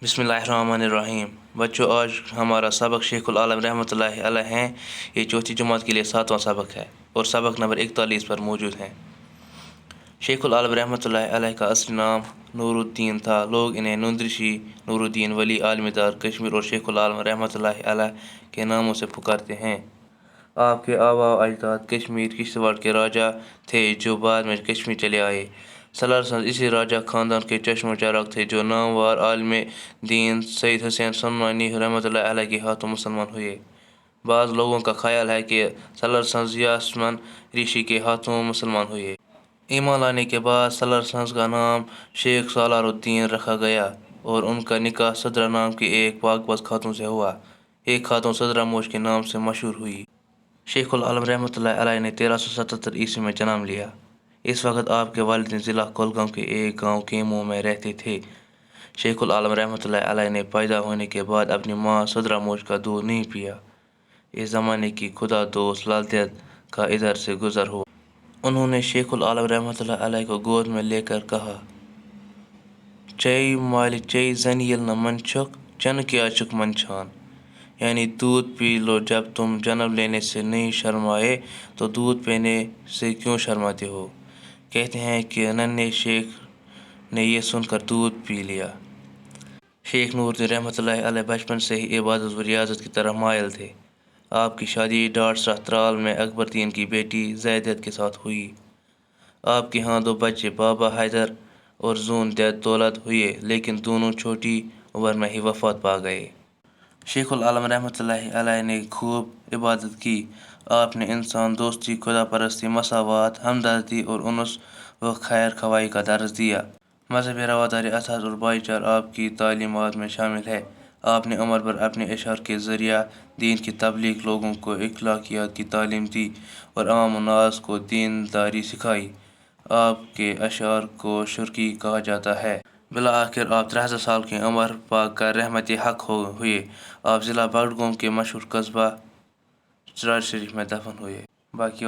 बिस्मिल्लाहिर्रहमानिर्रहीम। बच्चों, आज हमारा सबक शेखुल आलम रहमतुल्लाहि अलैह हैं। ये चौथी जमात के लिए 7वां सबक है और सबक नंबर 41 पर मौजूद हैं। शेखुल आलम रहमतुल्लाहि अलैह का असली नाम नूरुद्दीन था। लोग इन्हें नूनदृशी, नूरुद्दीन वली, आलमदार कश्मीर और शेखुल आलम रहमतुल्लाहि अलैह के नामों से पुकारते हैं। आपके आबा अजदाद कश्मीर किश्तवाड़ के राजा थे जो बाद में कश्मीर चले आए। सलार इसी राजा ख़ानदान के चश्म चराग थे जो नामवर आलिम दीन सैयद हुसैन सन्नानी रहमतुल्लाहि अलैह के हाथों मुसलमान हुए। बाज़ लोगों का ख्याल है कि सलार यासमन ऋषि के हाथों मुसलमान हुए। ईमान लाने के बाद सलार का नाम शेख सलारुद्दीन रखा गया और उनका निकाह सदरा नाम की एक पाकबाज़ खातून से हुआ। एक खातून सदरा मोश के नाम से मशहूर हुई। शेखुल आलम रहमतुल्लाहि अलैह ने 1377 ईस्वी में जन्म लिया। इस वक्त आपके वालिदैन ज़िला कुलगाम के एक गांव केमू में रहते थे। शेखुल आलम रहमतुल्लाहि अलैह ने पैदा होने के बाद अपनी माँ सदरा मोश का दूध नहीं पिया। इस ज़माने की खुदा दोस्त लाल देद का इधर से गुज़र हुआ। उन्होंने शेखुल आलम रहमतुल्लाहि अलैह को गोद में लेकर कहा, चई माल चई जन येल न मन छुक चन क्या चुक मन छान, यानी दूध पी लो जब तुम जन्म लेने से नहीं शर्माए तो दूध पीने से क्यों शर्माते हो। कहते हैं कि नन्हे शेख ने यह सुनकर दूध पी लिया। शेख नूरुद्दीन रहमतुल्लाहि अलैह बचपन से ही इबादत व रियाज़त की तरफ मायल थे। आपकी शादी डारसरा त्राल में अकबरदीन की बेटी ज़ैदत के साथ हुई। आपके यहाँ 2 बच्चे बाबा हैदर और जून देद दौलत हुए, लेकिन दोनों छोटी उम्र में ही वफ़ात पा गए। शेखुल आलम रहमतुल्लाहि अलैह ने खूब इबादत की। आपने इंसान दोस्ती, खुदा परस्ती, मसावात, हमदर्दी और उनस व खैर ख्वाही का दर्स दिया। मजहबी रवादारी, एहसास और भाईचारा आपकी तालीमात में शामिल है। आपने उम्र भर अपने अशआर के ज़रिया दीन की तबलीग, लोगों को अखलाकियात की तालीम दी और अवाम उन्नास को दीनदारी सिखाई। आपके अशआर को शुरकी कहा जाता है। बिला आखिर आप 63 साल की उम्र पाकर रहमत हक हुए। आप ज़िला बडगाम के मशहूर कस्बा चरार शरीफ में दफन हुए। बाकी